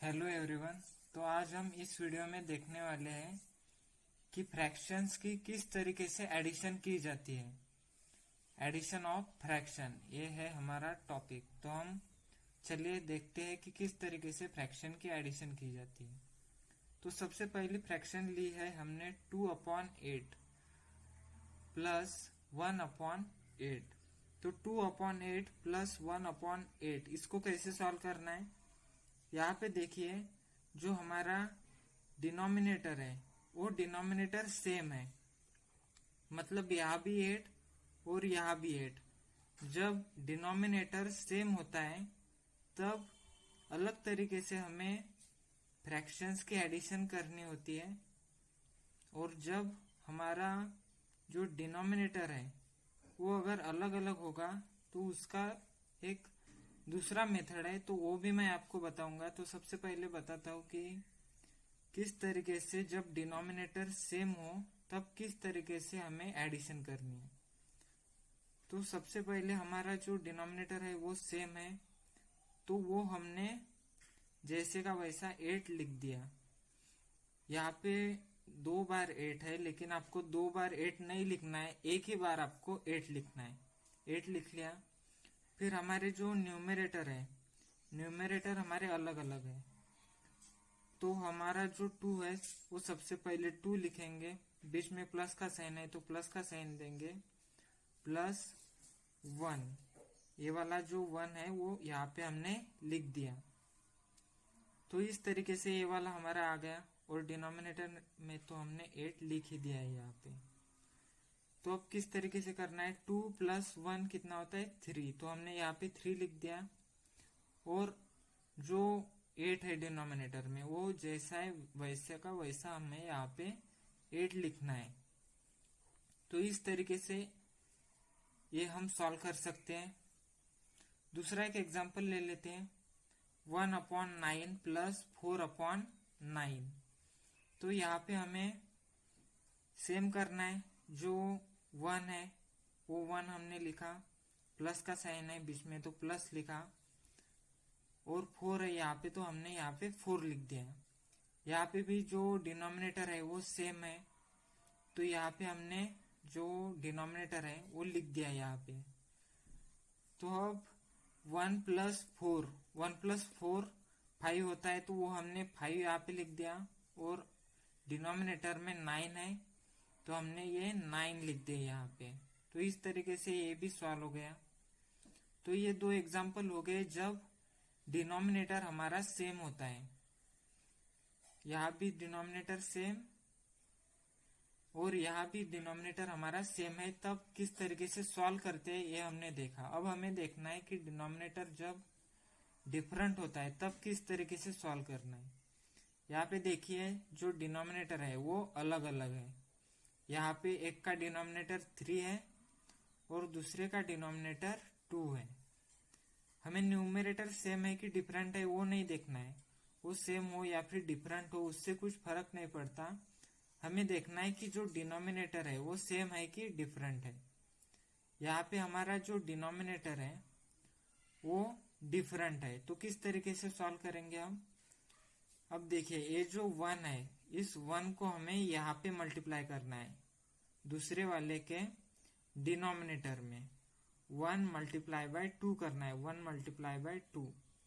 Hello everyone. तो आज हम इस वीडियो में देखने वाले हैं कि फ्रैक्शंस की किस तरीके से एडिशन की जाती है। एडिशन ऑफ फ्रैक्शन, ये है हमारा टॉपिक। तो हम चलिए देखते हैं कि किस तरीके से फ्रैक्शन की एडिशन की जाती है। तो सबसे पहली फ्रैक्शन ली है हमने 2/8 प्लस 1/8। तो 2/8 प्लस 1/8 इसको कैसे सॉल्व करना है। यहाँ पे देखिए, जो हमारा डिनोमिनेटर है वो डिनोमिनेटर सेम है, मतलब यहाँ भी 8 और यहाँ भी 8। जब डिनोमिनेटर सेम होता है तब अलग तरीके से हमें फ्रैक्शंस की एडिशन करनी होती है। और जब हमारा जो डिनोमिनेटर है वो अगर अलग अलग होगा तो उसका एक दूसरा मेथड है, तो वो भी मैं आपको बताऊंगा। तो सबसे पहले बताता हूँ कि किस तरीके से जब डिनोमिनेटर सेम हो तब किस तरीके से हमें एडिशन करनी है। तो सबसे पहले हमारा जो डिनोमिनेटर है वो सेम है, तो वो हमने जैसे का वैसा 8 लिख दिया। यहाँ पे 2 बार 8 है, लेकिन आपको 2 बार 8 नहीं लिखना है, एक ही बार आपको 8 लिखना है। 8 लिख लिया। फिर हमारे जो न्यूमरेटर है, न्यूमरेटर हमारे अलग अलग है। तो हमारा जो 2 है वो सबसे पहले 2 लिखेंगे, बीच में प्लस का साइन है तो प्लस का साइन देंगे, प्लस 1। ये वाला जो 1 है वो यहाँ पे हमने लिख दिया। तो इस तरीके से ये वाला हमारा आ गया। और डिनोमिनेटर में तो हमने 8 लिख ही दिया है यहाँ पे। तो अब किस तरीके से करना है, 2 + 1 कितना होता है 3, तो हमने यहाँ पे 3 लिख दिया। और जो 8 है डिनोमिनेटर में वो जैसा है वैसे का वैसा हमें यहाँ पे 8 लिखना है। तो इस तरीके से ये हम सॉल्व कर सकते हैं। दूसरा एक एग्जांपल ले लेते हैं, 1/9 प्लस 4/9। तो यहाँ पे हमें सेम करना है। जो 1 है वो 1 हमने लिखा, प्लस का साइन है बीच में तो प्लस लिखा। और 4 है यहाँ पे तो हमने यहाँ पे 4 लिख दिया। यहाँ पे भी जो डिनोमिनेटर है वो सेम है, तो यहाँ पे हमने जो डिनोमिनेटर है वो लिख दिया यहाँ पे। तो अब 1 + 4, 1 + 4 5 होता है, तो वो हमने 5 यहाँ पे लिख दिया। और डिनोमिनेटर में 9 है तो हमने ये 9 लिख दिया यहाँ पे। तो इस तरीके से ये भी सॉल्व हो गया। तो ये 2 एग्जाम्पल हो गए जब डिनोमिनेटर हमारा सेम होता है। यहाँ भी डिनोमिनेटर सेम और यहाँ भी डिनोमिनेटर हमारा सेम है, तब किस तरीके से सॉल्व करते हैं ये हमने देखा। अब हमें देखना है कि डिनोमिनेटर जब डिफरेंट होता है तब किस तरीके से सॉल्व करना है। यहाँ पे देखिए, जो डिनोमिनेटर है वो अलग अलग है। यहाँ पे एक का डिनोमिनेटर 3 है और दूसरे का डिनोमिनेटर 2 है। हमें न्यूमरेटर सेम है कि डिफरेंट है वो नहीं देखना है। वो सेम हो या फिर डिफरेंट हो उससे कुछ फर्क नहीं पड़ता। हमें देखना है कि जो डिनोमिनेटर है वो सेम है कि डिफरेंट है। यहाँ पे हमारा जो डिनोमिनेटर है वो डिफरेंट है, तो किस तरीके से सॉल्व करेंगे हम। अब देखिए, ये जो 1 है इस 1 को हमें यहाँ पे मल्टीप्लाई करना है दूसरे वाले के डिनोमिनेटर में। 1 × 2 करना है, 1 × 2।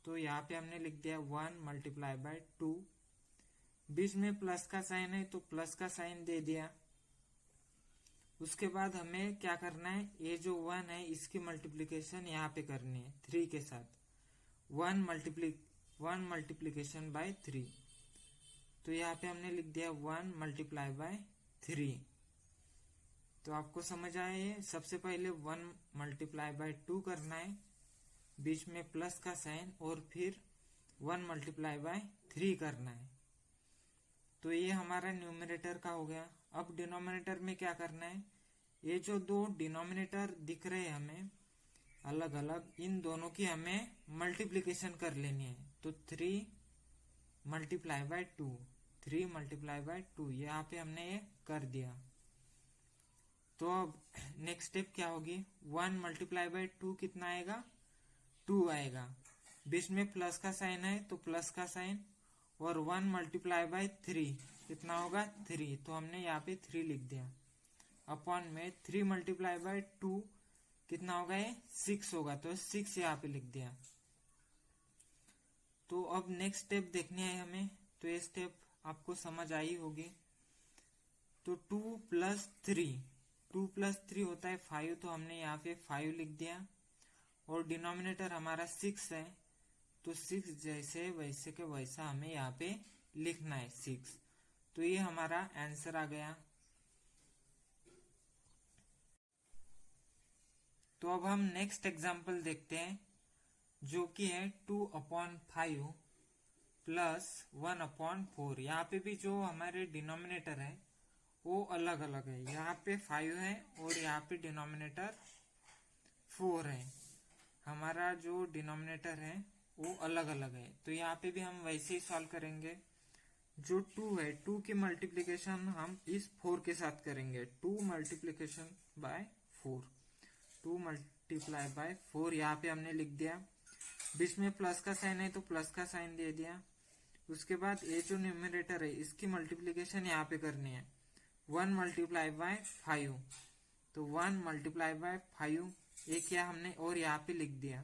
तो यहाँ पे हमने लिख दिया 1 × 2। बीच में प्लस का साइन है तो प्लस का साइन दे दिया। उसके बाद हमें क्या करना है, ये जो 1 है इसकी मल्टीप्लीकेशन यहाँ पे करनी है 3 के साथ। 1 मल्टीप्लीकेशन बाय 3। तो यहाँ पे हमने लिख दिया 1 × 3। तो आपको समझ आया है। सबसे पहले 1 × 2 करना है, बीच में प्लस का साइन, और फिर 1 × 3 करना है। तो ये हमारा न्यूमरेटर का हो गया। अब डिनोमिनेटर में क्या करना है, ये जो 2 डिनोमिनेटर दिख रहे हैं हमें अलग अलग, इन दोनों की हमें मल्टीप्लीकेशन कर लेनी है। तो 3 × 2, 3 × 2, यहाँ पे हमने ये कर दिया। तो अब नेक्स्ट स्टेप क्या होगी, 1 × 2 कितना आएगा, 2 आएगा। बीच में प्लस का साइन है तो प्लस का साइन, और 1 मल्टीप्लाई बाय 3 कितना होगा 3, तो हमने यहाँ पे 3 लिख दिया। अपॉन में 3 मल्टीप्लाई बाय 2 कितना होगा, ये 6 होगा, तो 6 यहाँ पे लिख दिया। तो अब नेक्स्ट स्टेप देखनी है हमें, तो ये स्टेप आपको समझ आई होगी। तो 2 प्लस 3 होता है 5, तो हमने यहाँ पे 5 लिख दिया। और डिनोमिनेटर हमारा 6 है, तो 6 जैसे वैसे के वैसा हमें यहाँ पे लिखना है 6। तो ये हमारा आंसर आ गया। तो अब हम नेक्स्ट एग्जाम्पल देखते हैं, जो कि है 2/5 प्लस 1/4। यहाँ पे भी जो हमारे डिनोमिनेटर है वो अलग अलग है। यहाँ पे 5 है और यहाँ पे डिनोमिनेटर 4 है। हमारा जो डिनोमिनेटर है वो अलग अलग है, तो यहाँ पे भी हम वैसे ही सॉल्व करेंगे। जो 2 है, 2 की मल्टीप्लिकेशन हम इस 4 के साथ करेंगे। 2 मल्टीप्लिकेशन बाय 4, 2 मल्टीप्लाई बाय 4 यहाँ पे हमने लिख दिया। बीच में प्लस का साइन है तो प्लस का साइन दे दिया। उसके बाद ये जो न्यूमरेटर है इसकी मल्टीप्लिकेशन यहाँ पे करनी है। 1 मल्टीप्लाई बाय 5, तो 1 मल्टीप्लाई बाय 5 ये क्या हमने और यहाँ पे लिख दिया।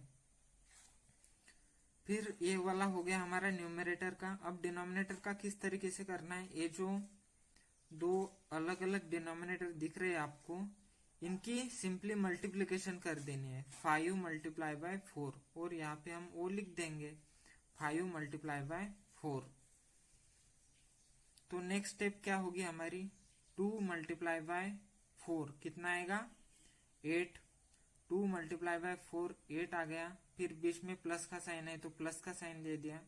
फिर ये वाला हो गया हमारा न्यूमरेटर का। अब डिनोमिनेटर का किस तरीके से करना है, ये जो दो अलग अलग डिनोमिनेटर दिख रहे हैं आपको, इनकी सिंपली मल्टीप्लिकेशन कर देनी है। 5 मल्टीप्लाई बाय 4, और यहाँ पे हम वो लिख देंगे 5 मल्टीप्लाई बाय 4। तो नेक्स्ट स्टेप क्या होगी हमारी, 2 मल्टीप्लाई बाय 4 कितना आएगा 8। 2 मल्टीप्लाई बाय 4 8 आ गया। फिर बीच में प्लस का साइन है तो प्लस का साइन दे दिया।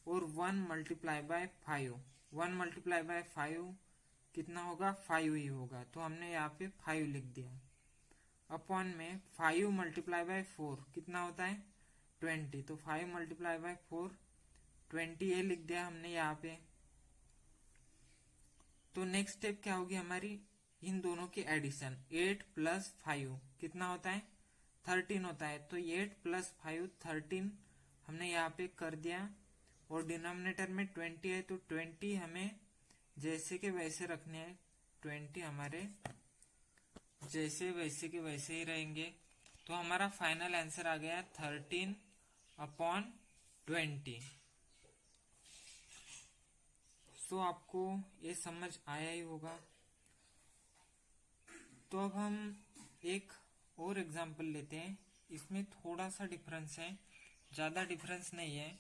और 1 मल्टीप्लाई बाय 5, 1 मल्टीप्लाई बाय 5 कितना होगा 5 ही होगा, तो हमने यहाँ पे 5 लिख दिया। अपॉन में 5 मल्टीप्लाई बाय 4 कितना होता है 20, तो 5 मल्टीप्लाई बाय 4 20 ये लिख दिया हमने यहाँ पे। तो नेक्स्ट स्टेप क्या होगी हमारी, इन दोनों की एडिशन। 8 प्लस 5 कितना होता है 13 होता है, तो 8 प्लस 5 13 हमने यहाँ पे कर दिया। और डिनोमिनेटर में 20 है तो 20 हमें जैसे के वैसे रखने हैं। 20 हमारे जैसे वैसे के वैसे ही रहेंगे। तो हमारा फाइनल आंसर आ गया 13/20। तो आपको ये समझ आया ही होगा। तो अब हम एक और एग्जांपल लेते हैं, इसमें थोड़ा सा डिफरेंस है, ज्यादा डिफरेंस नहीं है।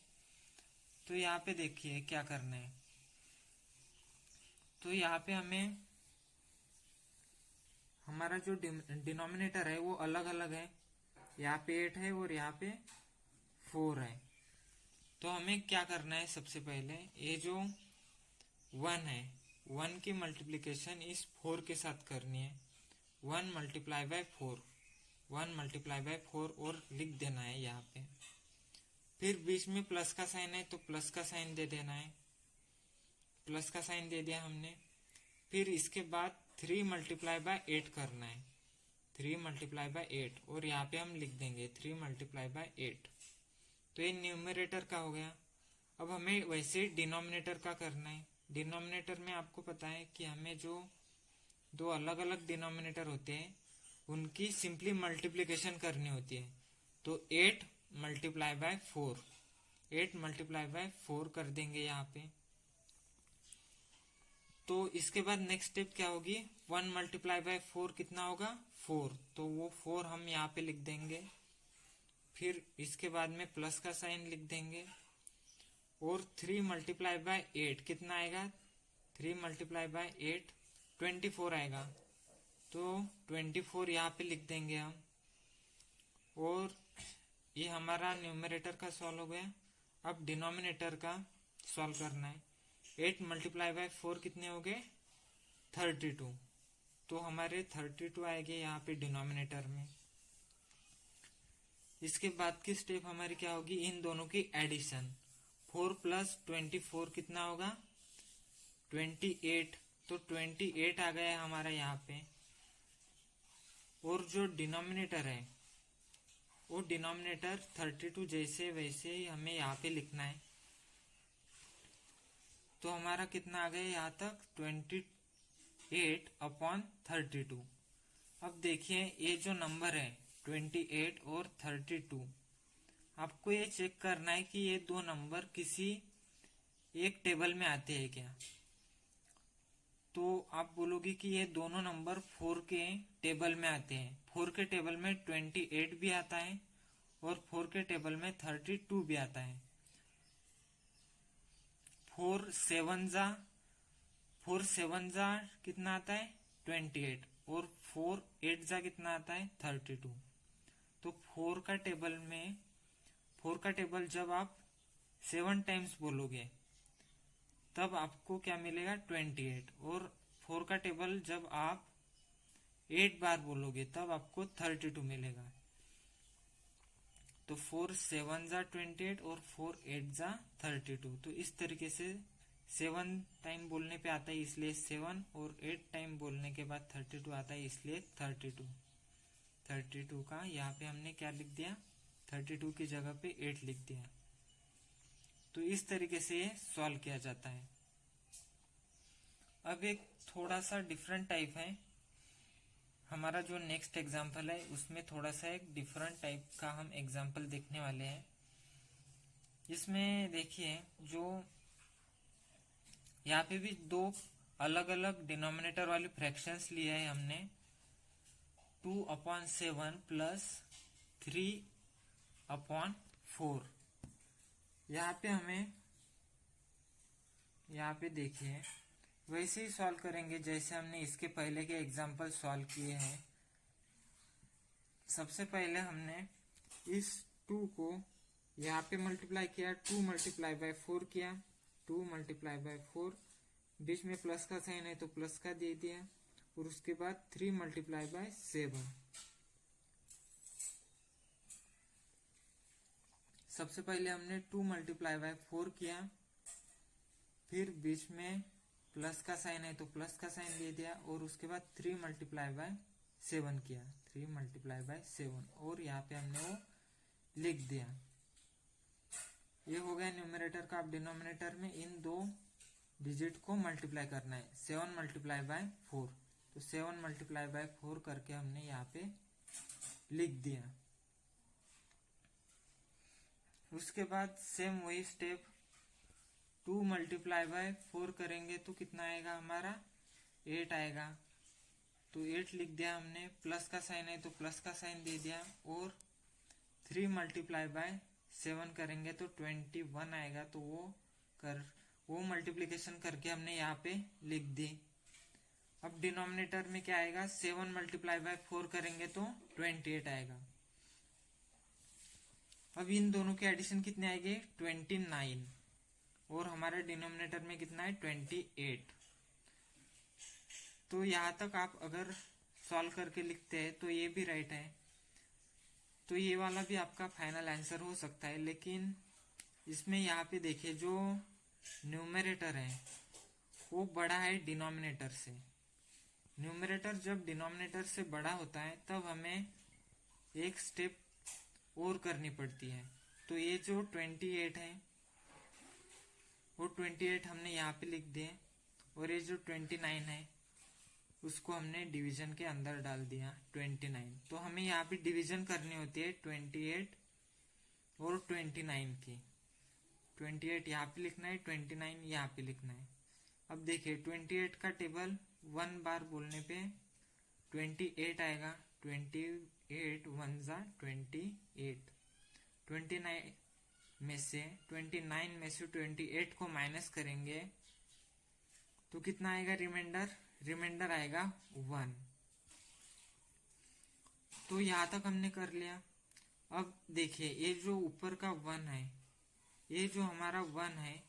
तो यहाँ पे देखिए क्या करना है। तो यहाँ पे हमें हमारा जो डिनोमिनेटर है वो अलग अलग है। यहाँ पे 8 है और यहाँ पे 4 है। तो हमें क्या करना है, सबसे पहले ये जो 1 है 1 की मल्टीप्लिकेशन इस 4 के साथ करनी है। 1 मल्टीप्लाई बाय 4, 1 मल्टीप्लाई बाय 4 और लिख देना है यहाँ पे। फिर बीच में प्लस का साइन है तो प्लस का साइन दे देना है, प्लस का साइन दे दिया हमने। फिर इसके बाद 3 मल्टीप्लाई बाय 8 करना है, 3 मल्टीप्लाई बाय 8, और यहाँ पे हम लिख देंगे 3 मल्टीप्लाई बाय 8। तो ये न्यूमरेटर का हो गया। अब हमें वैसे डिनोमिनेटर का करना है। डिनोमिनेटर में आपको पता है कि हमें जो दो अलग अलग डिनोमिनेटर होते हैं उनकी सिंपली मल्टीप्लिकेशन करनी होती है। तो 8 मल्टीप्लाई बाय 4, 8 मल्टीप्लाई बाय 4 कर देंगे यहाँ पे। तो इसके बाद नेक्स्ट स्टेप क्या होगी, 1 मल्टीप्लाई बाय 4 कितना होगा 4, तो वो 4 हम यहाँ पे लिख देंगे। फिर इसके बाद में प्लस का साइन लिख देंगे। और 3 मल्टीप्लाई बाय 8 कितना आएगा, 3 मल्टीप्लाई बाय 8 24 आएगा, तो 24 यहाँ पे लिख देंगे हम। और ये हमारा न्यूमरेटर का सॉल्व हो गया। अब डिनोमिनेटर का सॉल्व करना है। 8 मल्टीप्लाई बाय 4 कितने हो गए 32, तो हमारे 32 आएंगे यहाँ पे डिनोमिनेटर में। इसके बाद की स्टेप हमारी क्या होगी, इन दोनों की एडिशन। 4 प्लस 24 कितना होगा 28, तो 28 आ गया हमारा यहाँ पे। और जो डिनोमिनेटर है वो डिनोमिनेटर 32 जैसे वैसे ही हमें यहाँ पे लिखना है। तो हमारा कितना आ गया यहाँ तक 28/32। अब देखिए ये जो नंबर है 28 और 32, आपको ये चेक करना है कि ये दो नंबर किसी एक टेबल में आते हैं क्या। तो आप बोलोगे कि ये दोनों नंबर 4 के टेबल में आते हैं। 4 के टेबल में 28 भी आता है और 4 के टेबल में 32 भी आता है। 4 7 जा कितना आता है 28 और 4 8 जा कितना आता है 32। तो 4 का टेबल जब आप 7 टाइम्स बोलोगे तब आपको क्या मिलेगा 28, और 4 का टेबल जब आप 8 बार बोलोगे तब आपको 32 मिलेगा। तो 4 7 जा 28 और 4 8 जा 32। तो इस तरीके से 7 टाइम बोलने पे आता है इसलिए 7, और 8 टाइम बोलने के बाद 32 आता है इसलिए 32 का यहाँ पे हमने क्या लिख दिया, 32 की जगह पे 8 लिख दिया। तो इस तरीके से ये सॉल्व किया जाता है। अब एक थोड़ा सा डिफरेंट टाइप है, हमारा जो नेक्स्ट एग्जाम्पल है उसमें थोड़ा सा एक डिफरेंट टाइप का हम एग्जाम्पल देखने वाले हैं। इसमें देखिए जो यहाँ पे भी दो अलग अलग डिनोमिनेटर वाली फ्रैक्शंस लिए है हमने, 2/7 प्लस 3/4। यहाँ पे देखिए वैसे ही सॉल्व करेंगे जैसे हमने इसके पहले के एग्जाम्पल सॉल्व किए हैं। सबसे पहले हमने इस 2 को यहाँ पे मल्टीप्लाई किया, 2 मल्टीप्लाई बाय 4 किया, 2 मल्टीप्लाई बाय 4, बीच में प्लस का साइन है तो प्लस का दे दिया, और उसके बाद 3 मल्टीप्लाई बाय 7। सबसे पहले हमने 2 मल्टीप्लाई बाय 4 किया, फिर बीच में प्लस का साइन है तो प्लस का साइन दे दिया, और उसके बाद 3 मल्टीप्लाई बाय 7 किया, 3 मल्टीप्लाई बाय 7, और यहाँ पे हमने वो लिख दिया। ये हो गया न्यूमरेटर का। अब डिनोमिनेटर में इन दो डिजिट को मल्टीप्लाई करना है, 7 मल्टीप्लाई बाय 4। तो 7 मल्टीप्लाई बाय 4 करके हमने यहाँ पे लिख दिया। उसके बाद सेम वही स्टेप, 2 मल्टीप्लाई बाय 4 करेंगे तो कितना आएगा हमारा 8 आएगा। तो 8 लिख दिया हमने, प्लस का साइन है तो प्लस का साइन दे दिया, और 3 मल्टीप्लाई बाय 7 करेंगे तो 21 आएगा। तो वो मल्टीप्लिकेशन करके हमने यहाँ पे लिख दी। अब डिनोमिनेटर में क्या आएगा, 7 मल्टीप्लाई बाय 4 करेंगे तो 28 आएगा। अब इन दोनों के एडिशन कितने आएंगे 29, और हमारे डिनोमिनेटर में कितना है 28। तो यहाँ तक आप अगर सॉल्व करके लिखते हैं तो ये भी राइट है, तो ये वाला भी आपका फाइनल आंसर हो सकता है। लेकिन इसमें यहाँ पे देखिए जो न्यूमरेटर है वो बड़ा है डिनोमिनेटर से। न्यूमरेटर जब डिनोमिनेटर से बड़ा होता है तब हमें एक स्टेप और करनी पड़ती है। तो ये जो 28 है वो 28 हमने यहाँ पे लिख दिए, और ये जो 29 है उसको हमने डिवीजन के अंदर डाल दिया 29। तो हमें यहाँ पे डिवीजन करनी होती है 28 और 29 की। 28 यहाँ पे लिखना है, 29 यहाँ पे लिखना है। अब देखिए 28 का टेबल 1 बार बोलने पे 28 आएगा, 28 1 जा 28। 29 में से 28 को माइनस करेंगे तो कितना आएगा रिमाइंडर आएगा 1। तो यहाँ तक हमने कर लिया। अब देखिए ये जो ऊपर का 1 है, ये जो हमारा 1 है,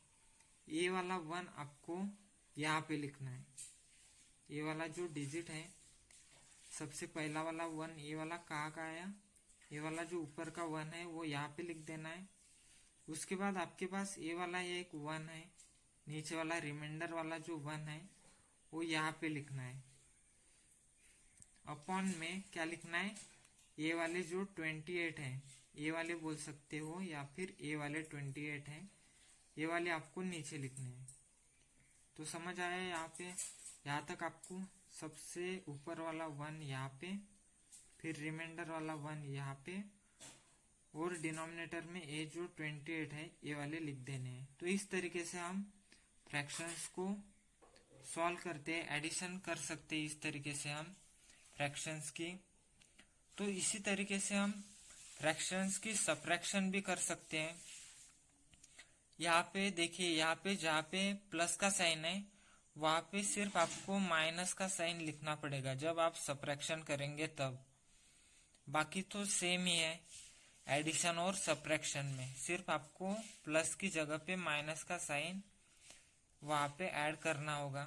ये वाला 1 आपको यहाँ पे लिखना है। ये वाला जो डिजिट है सबसे पहला वाला 1, ये वाला कहाँ का आया, ये वाला जो ऊपर का 1 है वो यहाँ पे लिख देना है। उसके बाद आपके पास ये वाला एक 1 है, नीचे वाला रिमाइंडर वाला जो 1 है वो यहाँ पे लिखना है। अपॉन में क्या लिखना है, ये वाले जो 28 है, ये वाले बोल सकते हो, या फिर ये वाले 28 है, ये वाले आपको नीचे लिखने हैं। तो समझ आया यहाँ पे, यहाँ तक आपको सबसे ऊपर वाला 1 यहाँ पे, फिर रिमाइंडर वाला 1 यहाँ पे, और डिनोमिनेटर में ये जो 28 है ये वाले लिख देने हैं। तो इस तरीके से हम फ्रैक्शंस को सॉल्व करते हैं, एडिशन कर सकते हैं इस तरीके से हम फ्रैक्शंस की। तो इसी तरीके से हम फ्रैक्शंस की सब्ट्रैक्शन भी कर सकते हैं। यहाँ पे देखिए, यहाँ पे जहाँ पे प्लस का साइन है वहां पे सिर्फ आपको माइनस का साइन लिखना पड़ेगा जब आप सब्ट्रैक्शन करेंगे तब, बाकी तो सेम ही है। एडिशन और सब्ट्रैक्शन में सिर्फ आपको प्लस की जगह पे माइनस का साइन वहां पे ऐड करना होगा,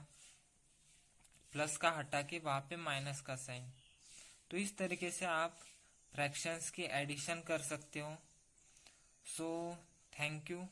प्लस का हटा के वहां पे माइनस का साइन। तो इस तरीके से आप फ्रैक्शंस की एडिशन कर सकते हो। So thank you.